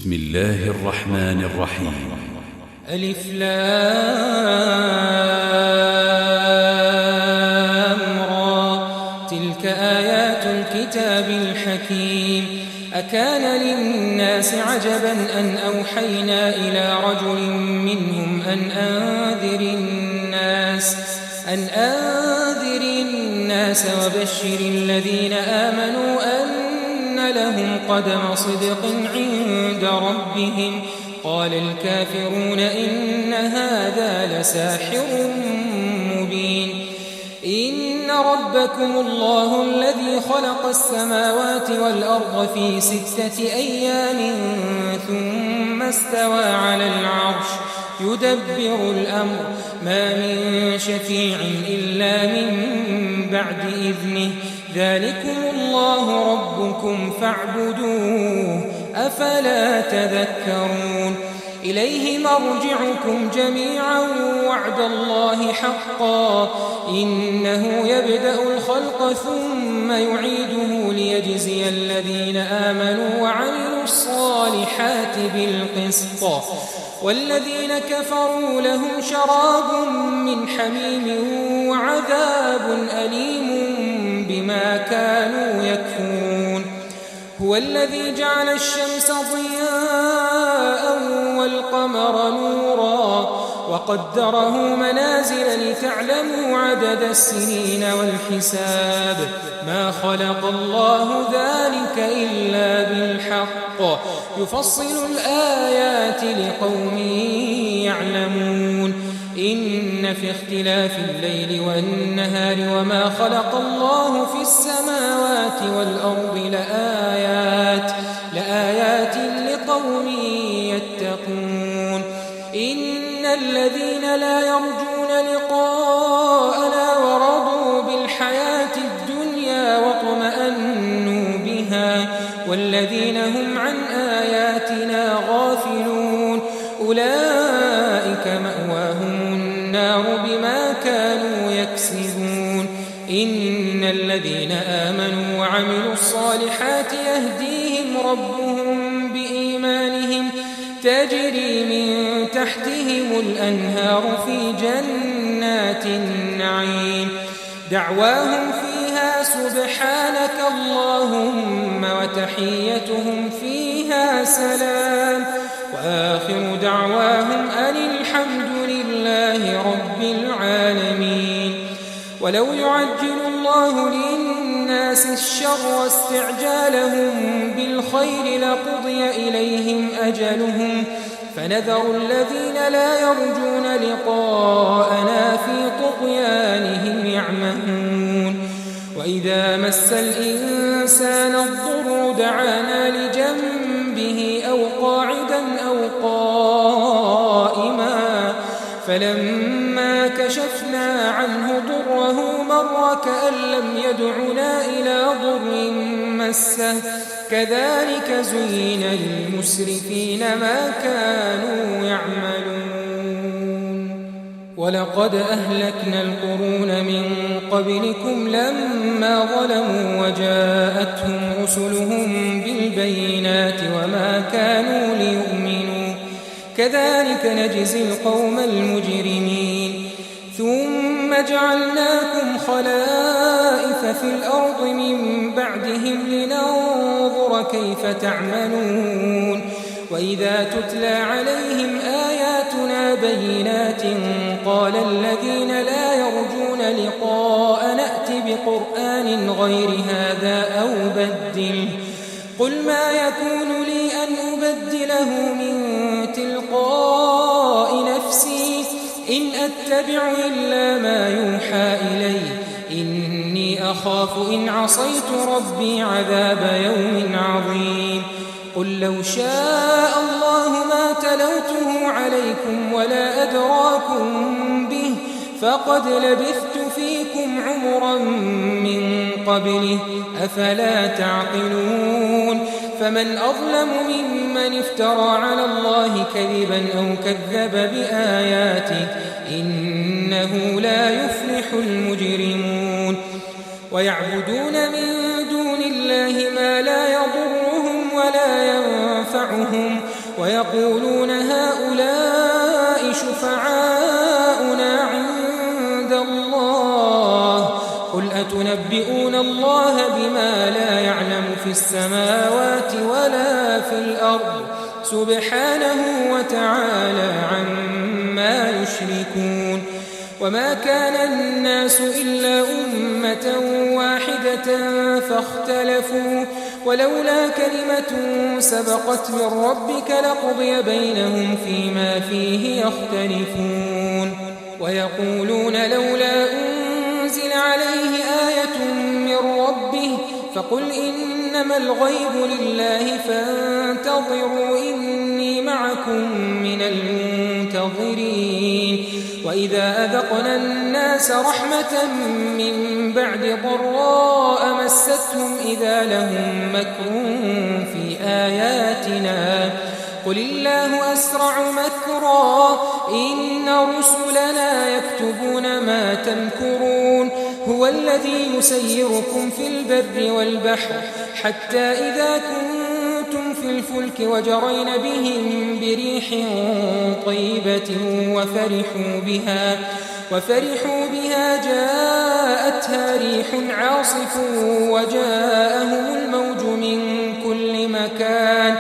بسم الله الرحمن الرحيم. ألف لام را تلك آيات الكتاب الحكيم. أكان للناس عجبا أن أوحينا إلى رجل منهم أن أنذر الناس وبشر الذين آمنوا أن لهم قدم صدق عند ربهم. قال الكافرون إن هذا لساحر مبين. إن ربكم الله الذي خلق السماوات والأرض في 6 أيام ثم استوى على العرش يدبر الأمر ما من شفيع إلا من بعد إذنه. ذلكم الله ربكم فاعبدوه أفلا تذكرون. إليه مرجعكم جميعا وعد الله حقا إنه يبدأ الخلق ثم يعيده ليجزي الذين آمنوا وعملوا الصالحات بالقسط والذين كفروا لهم شراب من حميم وعذاب أليم بما كانوا يكفرون. هو الذي جعل الشمس ضياء والقمر نورا وقدره منازل لتعلموا عدد السنين والحساب. ما خلق الله ذلك إلا بالحق يفصل الآيات لقوم يعلمون. إن في اختلاف الليل والنهار وما خلق الله في السماوات والأرض لآيات لقوم يتقون. إن الذين لا يرجون لقاءنا ورضوا بالحياة الدنيا واطمأنوا بها والذين هم عن آياتنا غافلون أولئك مأواهم النار بما كانوا يكسبون. إن الذين آمنوا وعملوا الصالحات يهديهم ربهم بإيمانهم تجري من تحتهم الأنهار في جنات النعيم. دعواهم فيها سبحانك اللهم وتحيتهم فيها سلام وآخر دعواهم أن الحمد لله رب العالمين. ولو يعجل الله للناس الشر استعجالهم بالخير لقضي إليهم أجلهم فنذر الذين لا يرجون لقاءنا في طغيانهم يعمهون. وإذا مس الإنسان الضر دعانا لجنبه أو قاعدا أو قائما فلما كشفنا عنه ضره مر كأن لم يدعنا إلى ضر مسه كذلك زين للمسرفين ما كانوا يعملون. ولقد أهلكنا القرون من قبلكم لما ظلموا وجاءتهم رسلهم بالبينات وما كانوا ليؤمنوا كذلك نجزي القوم المجرمين. ثم جعلناكم خلائف في الأرض من بعدهم لننظر كيف تعملون. وإذا تتلى عليهم آياتنا بينات قال الذين لا يرجون لقاء نأت بقرآن غير هذا أو بدله قل ما يكون لي أن أبدله من تلقاء نفسي إن أتبع إلا ما يوحى إلي إني أخاف إن عصيت ربي عذاب يوم عظيم. قل لو شاء الله ما تلوته عليكم ولا أدراكم به فقد لبثت فيكم عمرا من قبله أفلا تعقلون. فمن أظلم ممن افترى على الله كذبا أو كذب بآياته إنه لا يفلح المجرمون. ويعبدون من دون الله ما لا يضرهم ولا ينفعهم عنهم ويقولون هؤلاء شفعاؤنا عند الله قل أتنبئون الله بما لا يعلم في السماوات ولا في الأرض سبحانه وتعالى عما يشركون وما كان الناس إلا أمة واحدة فاختلفوا ولولا كلمة سبقت من ربك لقضي بينهم فيما فيه يختلفون ويقولون لولا أنزل عليه آية من ربه فقل إنما الغيب لله فانتظروا إني معكم من المنتظرين وإذا أذقنا الناس رحمة من بعد ضراء مستهم إذا لهم مكر في آياتنا قل الله أسرع مكرا إن رسلنا يكتبون ما تمكرون هو الذي يسيركم في البر والبحر حتى إذا كنتم في الفلك وجرين بهم بريح طيبة وفرحوا بها جاءتها ريح عاصف وجاءهم الموج من كل مكان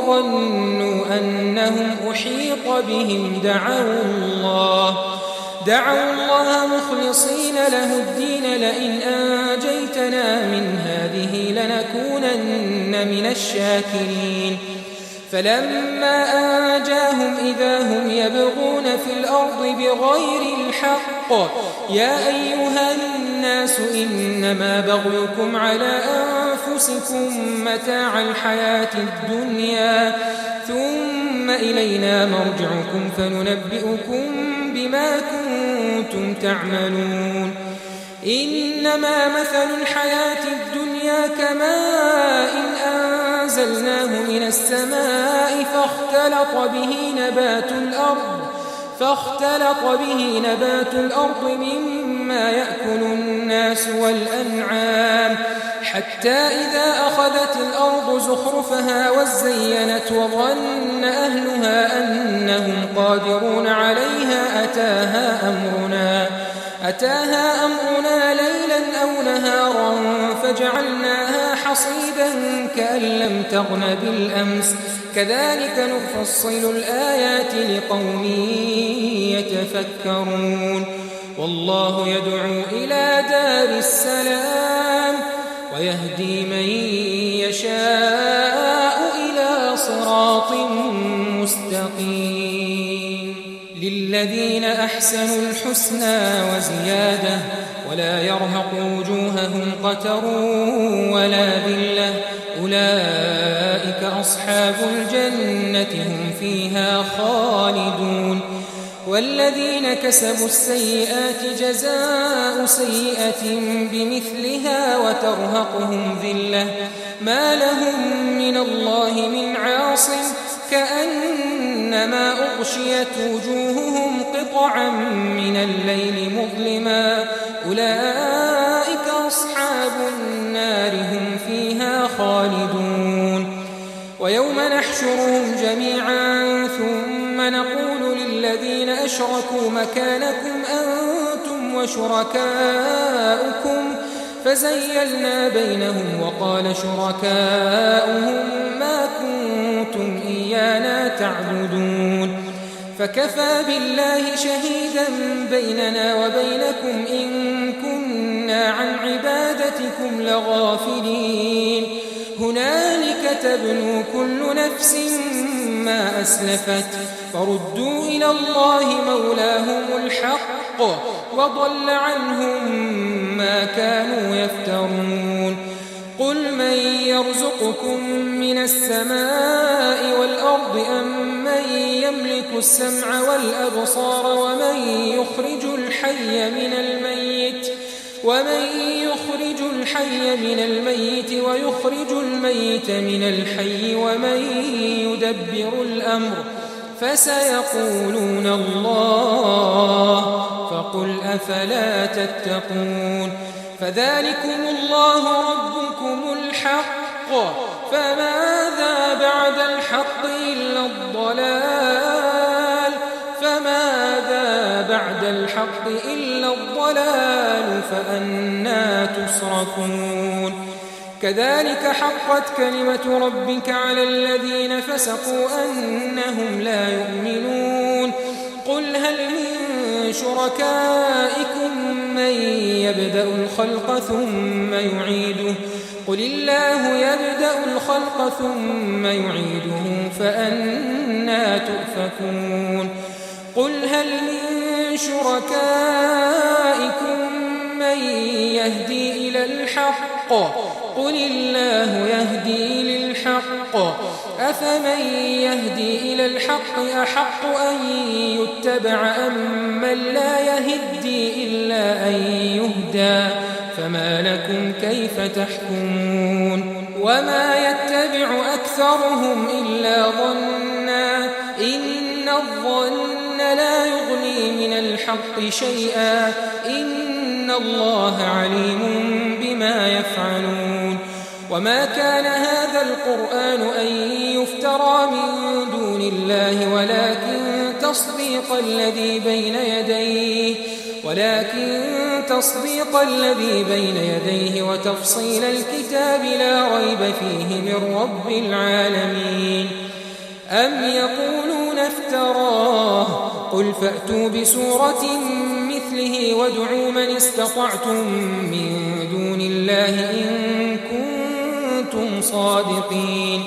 وظنوا أنهم أحيط بهم دعوا الله مخلصين له الدين لئن أنجيتنا من هذه لنكونن من الشاكرين فلما أنجاهم إذا هم يبغون في الأرض بغير الحق يا أيها الناس إنما بغيكم على أنفسكم متاع الحياة الدنيا ثم إلينا مرجعكم فننبئكم بما كنتم تعملون إنما مثل الحياة الدنيا كماء أنزلناه من السماء فاختلط به نبات الأرض مما يأكل الناس والأنعام حتى إذا أخذت الأرض زخرفها وزينت وظن أهلها أنهم قادرون عليها أتاها أمرنا ليلا أو نهارا فجعلناها حصيدا كأن لم تغن بالأمس كذلك نفصل الآيات لقوم يتفكرون والله يدعو إلى دار السلام ويهدي من يشاء إلى صراط مستقيم للذين أحسنوا الحسنى وزيادة ولا يرهق وجوههم قتر ولا ذلة أولئك أصحاب الجنة هم فيها خالدون والذين كسبوا السيئات جزاء سيئة بمثلها وترهقهم ذلة ما لهم من الله من عاصم كأنما أغشيت وجوههم قطعا من الليل مظلما أولئك أصحاب النار هم فيها خالدون ويوم نحشرهم جميعا ثم نقول للذين أشركوا مكانكم أنتم وشركاؤكم فزيلنا بينهم وقال شركاؤهم ما كنتم إيانا تعبدون فكفى بالله شهيدا بيننا وبينكم إن كنا عن عبادتكم لغافلين هنالك تبلو كل نفس ما أسلفت فردوا إلى الله مولاهم الحق وضل عنهم ما كانوا يفترون قل من يرزقكم من السماء والأرض أم من يملك السمع والأبصار ومن يخرج الحي من الميت ويخرج الميت من الحي ومن يدبر الأمر فسيقولون الله فقل أفلا تتقون فذلكم الله ربكم الحق، فماذا بعد الحق إلا الضلال، فأنى تصرفون. كذلك حقت كلمة ربك على الذين فسقوا أنهم لا يؤمنون. قل هل من شركائكم من يبدأ الخلق ثم يعيده؟ قل الله يبدأ الخلق ثم يعيده فأنى تؤفكون. قل هل من شركائكم من يهدي إلى الحق؟ قل الله يهدي للحق. أفمن يهدي إلى الحق أحق أن يتبع أم من لا يهدي إلا أن يهدى؟ فما لكم كيف تحكمون؟ وما يتبع أكثرهم إلا ظنا، إن الظن لا يغني من الحق شيئا، إن الله عليم بما يفعلون. وما كان هذا القرآن أن يفترى من دون الله ولكن تصديق الذي بين يديه وتفصيل الكتاب لا ريب فيه من رب العالمين. أم يقولون افتراه؟ قل فأتوا بسورة مثله وادعوا من استطعتم من دون الله إن كنتم صادقين.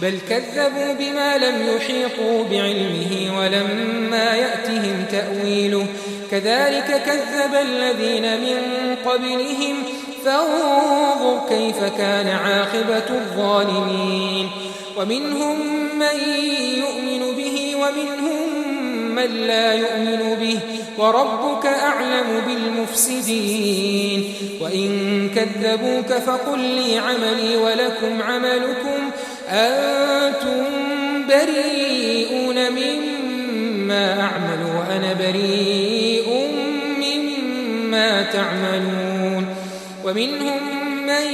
بل كذبوا بما لم يحيطوا بعلمه ولما يأتهم تأويله، كذلك كذب الذين من قبلهم، فانظر كيف كان عاقبة الظالمين. ومنهم من يؤمن به ومنهم من لا يؤمن به، وربك أعلم بالمفسدين. وإن كذبوك فقل لي عملي ولكم عملكم، أنتم بريئون مما أعمل وأنا بريء مما تعملون. ومنهم من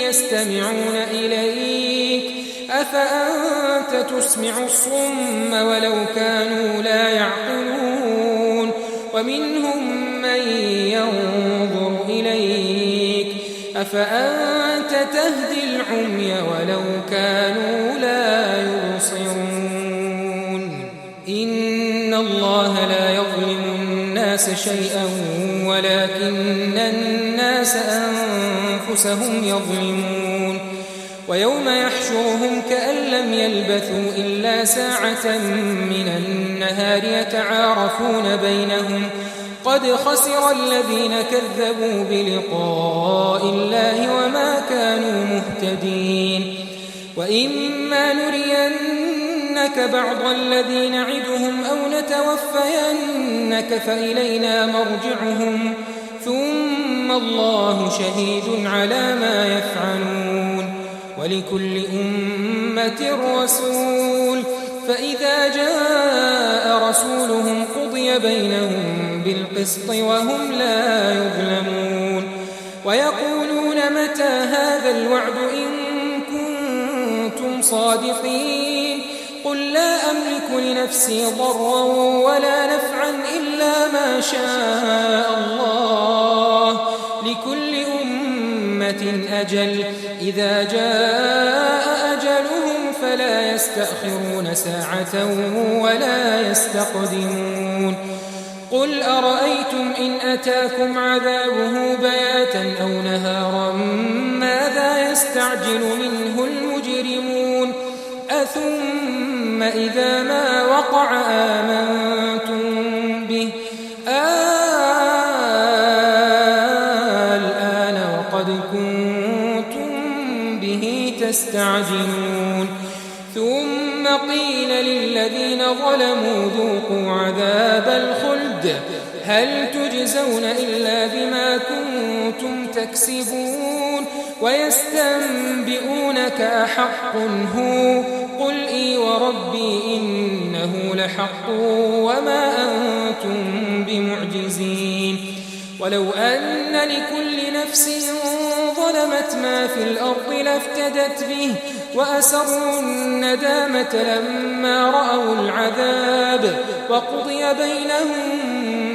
يستمعون إليك، أفأنت تسمع الصم ولو كانوا لا يعقلون. ومنهم من ينظر إليك، أفأنت تهدي العمي ولو كانوا لا يبصرون. إن الله لا يظلم الناس شيئا ولكن الناس أنفسهم يظلمون. ويوم يحشرهم كأن لم يلبثوا إلا ساعة من النهار يتعارفون بينهم، قد خسر الذين كذبوا بلقاء الله وما كانوا مهتدين. وإما نرينك بعض الذي نعدهم أو نتوفينك فإلينا مرجعهم، ثم الله شهيد على ما يفعلون. ولكل أمة رسول، فإذا جاء رسولهم قضي بينهم بالقسط وهم لا يظلمون. ويقولون متى هذا الوعد إن كنتم صادقين؟ قل لا أملك لنفسي ضرا ولا نفعا إلا ما شاء الله، لكل أمة أجل، إذا جاء أجلهم فلا يستأخرون ساعة ولا يستقدمون. قل أرأيتم إن أتاكم عذابه بياتا أو نهارا ماذا يستعجل منه المجرمون؟ أثم إذا ما وقع آمنتم به؟ الآن وقد كنتم به تستعجلون. ثم قيل للذين ظلموا ذوقوا عذاب الخلد هل تجزون إلا بما كنتم تكسبون؟ ويستنبئونك أحق هو؟ قل إي وربي إنه لحق وما أنتم بمعجزين. ولو أن لكل نفس ظلمت ما في الأرض لافتدت به وأسروا الندامة لما رأوا العذاب وقضي بينهم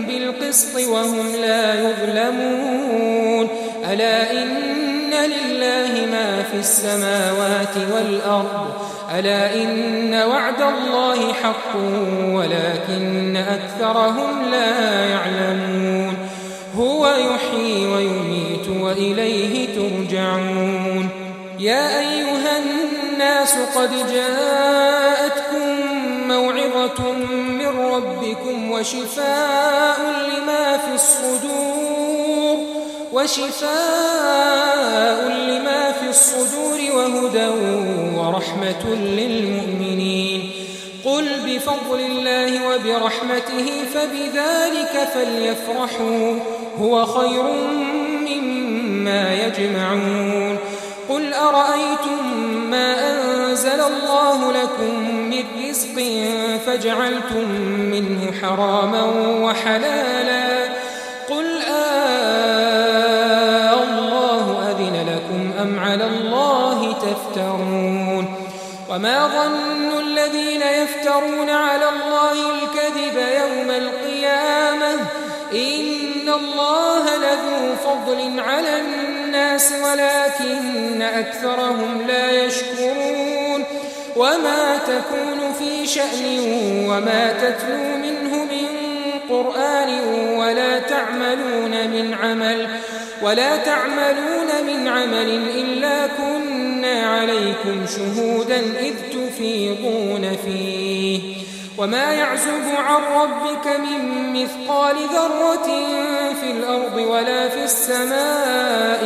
بالقسط وهم لا يظلمون ألا إن لله ما في السماوات والأرض ألا إن وعد الله حق ولكن أكثرهم لا يعلمون هو يحيي ويميت وإليه ترجعون يا أيها الناس قد جاءتكم موعظة من ربكم وشفاء لما في الصدور وهدى ورحمة للمؤمنين قل بفضل الله وبرحمته فبذلك فليفرحوا هو خير مما يجمعون قل أرأيتم ما أنزل الله لكم من رزق فجعلتم منه حراما وحلالا قل الله أذن لكم أم على الله تفترون وما ظن الذين يفترون على الله الكذب يوم القيامة إن الله لذو فضل على الناس ولكن أكثرهم لا يشكرون وما تكون في شأن وما تتلو منه من قرآن ولا تعملون من عمل إلا كنا عليكم شهودا إذ تفيضون فيه وما يعزب عن ربك من مثقال ذرة في الأرض ولا في السماء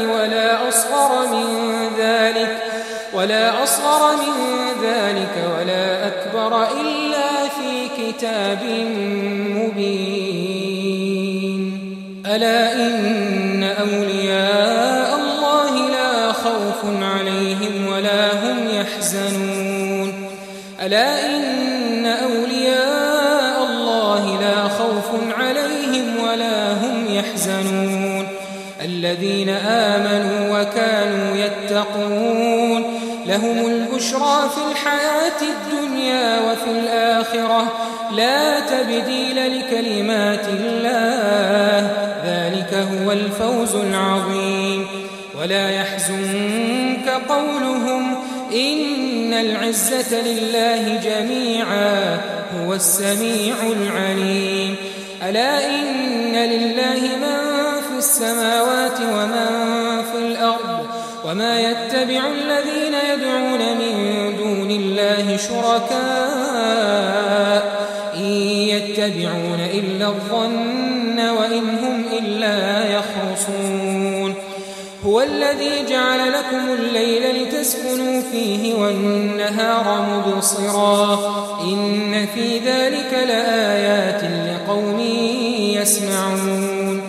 ولا أصغر من ذلك ولا أكبر إلا في كتاب مبين ألا إن أولياء الله لا خوف عليهم ولا هم يحزنون ألا إن أولياء الله لا خوف عليهم ولا هم يحزنون الذين آمنوا وكانوا يتقون لهم البشرى في الحياة الدنيا وفي الآخرة لا تبديل لكلمات الله ذلك هو الفوز العظيم ولا يحزنك قولهم إن العزة لله جميعا هو السميع العليم ألا إن لله من في السماوات ومن في الأرض وما يتبع الذين يدعون من دون الله شركاء إن يتبعون إلا الظن وإن هم إلا يخرصون هو الذي جعل لكم الليل لتسكنوا فيه والنهار مبصرا إن في ذلك لآيات لقوم يسمعون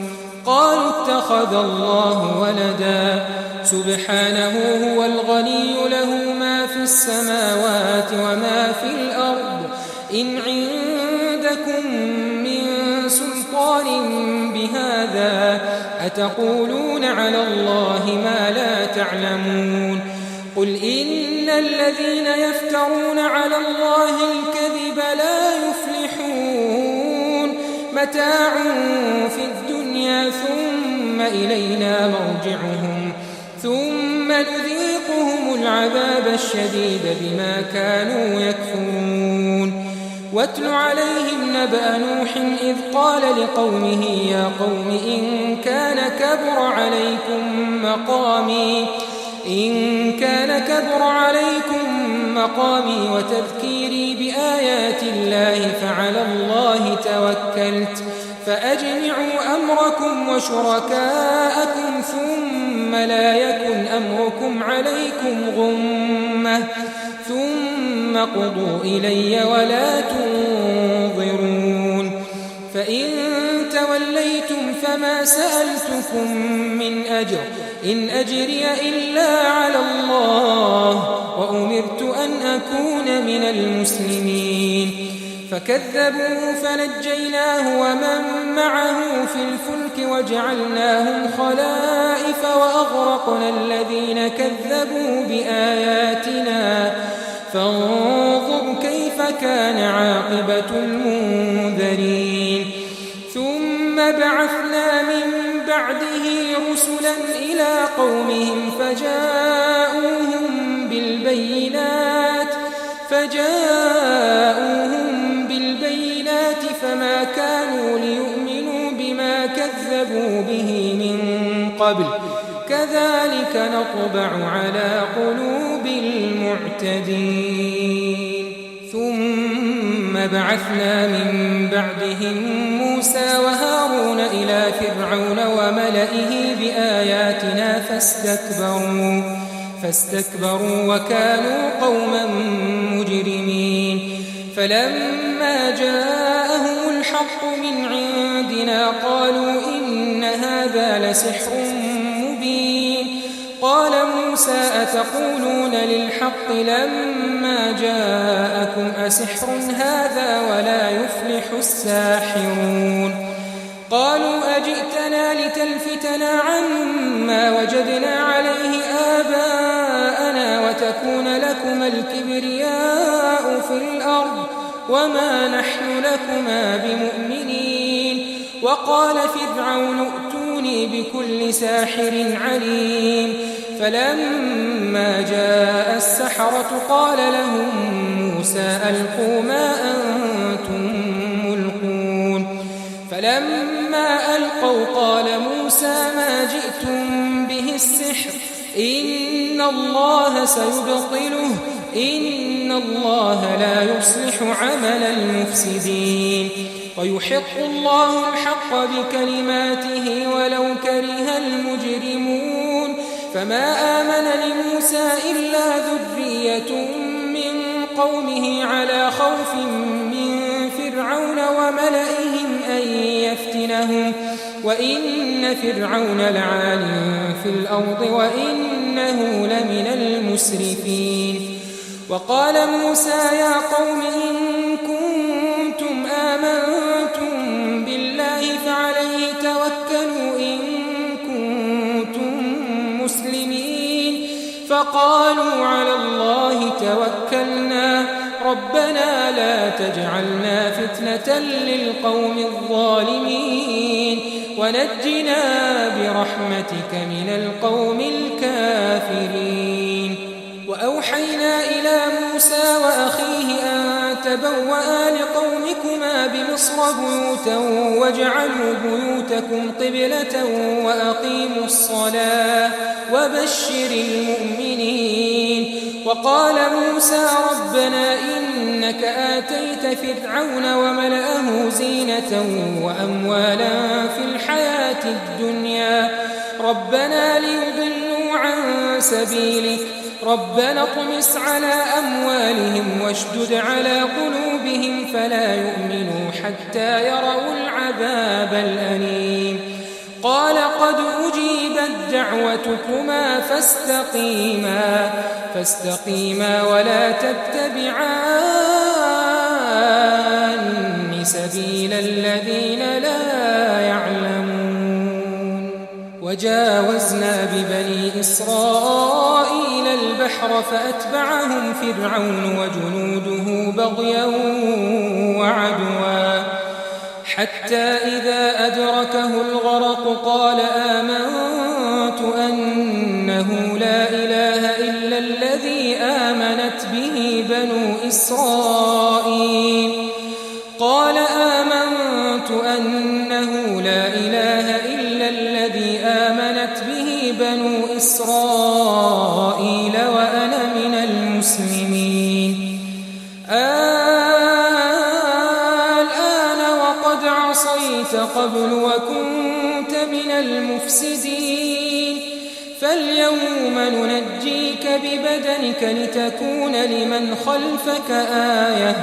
قالوا اتخذ الله ولدا سبحانه هو الغني له ما في السماوات وما في الأرض إن عندكم من سلطان بهذا أتقولون على الله ما لا تعلمون قل إن الذين يفترون على الله الكذب لا يفلحون متاع في الدنيا ثم إلينا مرجعهم ثم نذيقهم العذاب الشديد بما كانوا يكفرون واتل عليهم نبأ نوح إذ قال لقومه يا قوم إن كان كبر عليكم مقامي وتذكيري بآيات الله فعلى الله توكلت فأجمعوا أمركم وشركاءكم ثم لا يكن أمركم عليكم غمة ثم قضوا إلي ولا تنظرون فإن توليتم فما سألتكم من أجر إن أجري إلا على الله وأمرت أن أكون من المسلمين فكذبوه فنجيناه ومن معه في الفلك وجعلناهم خلائف وأغرقنا الذين كذبوا بآياتنا فانظر كيف كان عاقبة المنذرين ثم بعثنا من بعده رسلا إلى قومهم فجاءوهم بالبينات فما كانوا ليؤمنوا بما كذبوا به من قبل كذلك نطبع على قلوب المعتدين ثم بعثنا من بعدهم موسى وهارون إلى فرعون وملئه بآياتنا فاستكبروا وكانوا قوما مجرمين فلما جاءهم الحق من عندنا قالوا إن هذا لسحر مبين قال موسى أتقولون للحق لما جاءكم أسحر هذا ولا يفلح الساحرون قالوا أجئتنا لتلفتنا عما وجدنا عليه آباءنا وتكون لكما الكبرياء في الأرض وما نحن لكما بمؤمنين وقال فرعون ائتوني بكل ساحر عليم فلما جاء السحرة قال لهم موسى ألقوا ما أنتم ملقون فلما ألقوا قال موسى ما جئتم به السحر إن الله سيبطله إن الله لا يصلح عمل المفسدين ويحق الله الحق بكلماته ولو كره المجرمون فما آمن لموسى إلا ذرية من قومه على خوف من فرعون وملئهم أن يفتنهم وإن فرعون لعال في الأرض وإنه لمن المسرفين وقال موسى يا قوم إن كنتم آمنتم بالله فعليه توكلوا إن كنتم مسلمين فقالوا على الله توكلنا ربنا لا تجعلنا فتنة للقوم الظالمين ونجنا برحمتك من القوم الكافرين وأوحينا إلى موسى وأخيه أن تبوأ لقومكما بمصر بيوتا واجعلوا بيوتكم قبلة وأقيموا الصلاة وبشر المؤمنين وقال موسى ربنا إنك آتيت فرعون وملأه زينة وأموالا في الحياة الدنيا ربنا ليضلوا عن سبيلك ربنا اطمس على أموالهم واشدد على قلوبهم فلا يؤمنوا حتى يروا العذاب الأليم قال قد أجيبت دعوتكما فاستقيما ولا تتبعان سبيل الذين لا يعلمون وجاوزنا ببني إسرائيل البحر فأتبعهم فرعون وجنوده بغيا وعدوا حتى إذا أدركه الغرق قال آمنت أنه لا إله إلا الذي آمنت به بنو إسرائيل وأنا من المسلمين الآن وقد عصيت قبل وكنت من المفسدين فاليوم ننجيك ببدنك لتكون لمن خلفك آية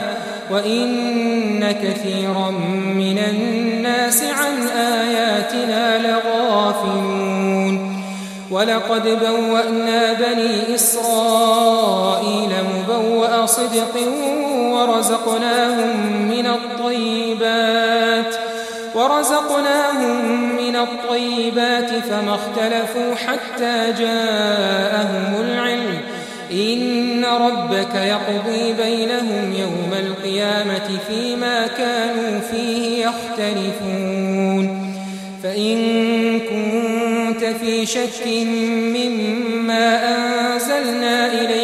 وإن كثيرا من الناس عن آياتنا لغافلون ولقد بوأنا بني إسرائيل مبوأ صدق ورزقناهم من الطيبات فما اختلفوا حتى جاءهم العلم إن ربك يقضي بينهم يوم القيامة فيما كانوا فيه يختلفون فإن كنت في شك مما أنزلنا إليك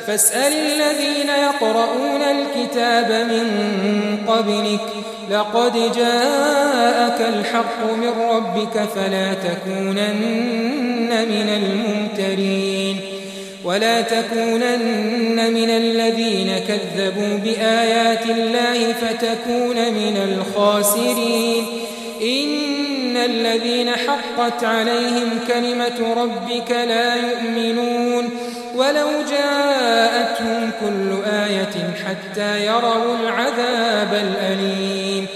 فاسأل الذين يقرؤون الكتاب من قبلك لقد جاءك الحق من ربك فلا تكونن من الممترين ولا تكونن من الذين كذبوا بآيات الله فتكون من الخاسرين إن الذين حقت عليهم كلمة ربك لا يؤمنون ولو جاءتهم كل آية حتى يروا العذاب الأليم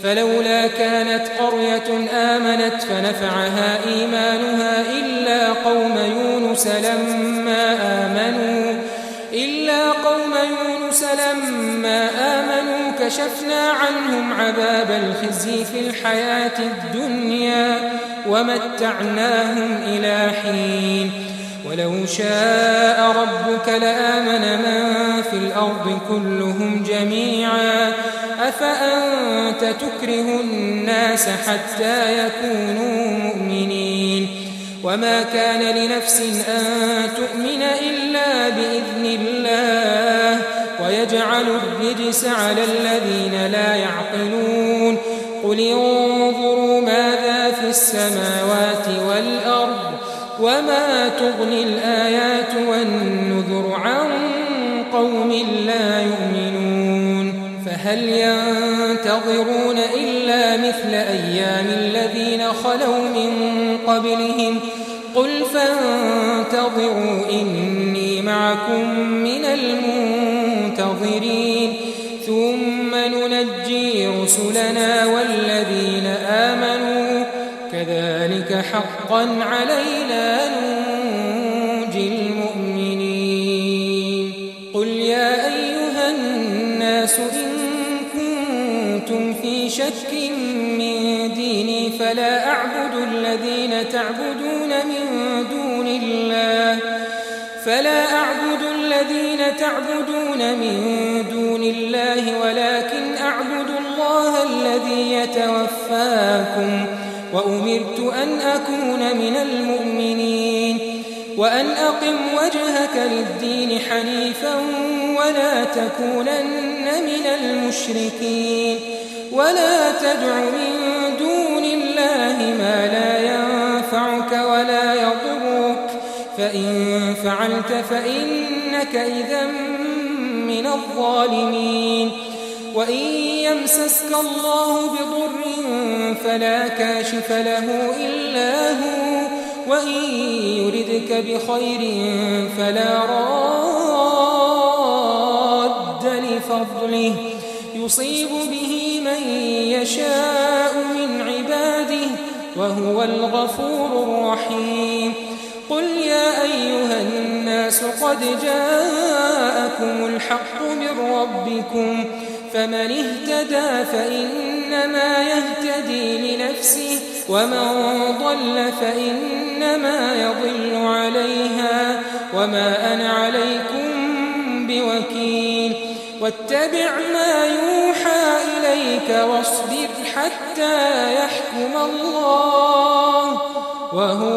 فلولا كانت قرية آمنت فنفعها إيمانها إلا قوم يونس لما آمنوا كشفنا عنهم عذاب الخزي في الحياة الدنيا ومتعناهم إلى حين ولو شاء ربك لآمن من في الأرض كلهم جميعا أفأنت تكره الناس حتى يكونوا مؤمنين وما كان لنفس أن تؤمن إلا بإذن الله ويجعل الرجس على الذين لا يعقلون قل انظروا ماذا في السماوات والأرض وما تغني الآيات والنذر عن قوم لا يؤمنون فهل ينتظرون إلا مثل أيام الذين خلوا من قبلهم قل فانتظروا إني معكم من المنتظرين ثم ننجي رسلنا والذين آمنوا كذلك حقا علينا ننجي المؤمنين قل يا أيها الناس إن كنتم في شك من ديني فلا أعبد الذين تعبدون من دون الله ولكن أعبد الله الذي يتوفاكم وأمرت أن أكون من المؤمنين وأن أقم وجهك للدين حنيفا ولا تكونن من المشركين ولا تدع من دون الله ما لا ينفعك ولا يضرك فإن فعلت فإنك إذا من الظالمين وإن يمسسك الله بضر فلا كاشف له إلا هو وإن يردك بخير فلا راد لفضله يصيب به من يشاء من عباده وهو الغفور الرحيم قل يا أيها الناس قد جاءكم الحق من ربكم فمن اهتدى فإنما يهتدي لنفسه ومن ضل فإنما يضل عليها وما أنا عليكم بوكيل واتبع ما يوحى إليك واصبر حتى يحكم الله وهو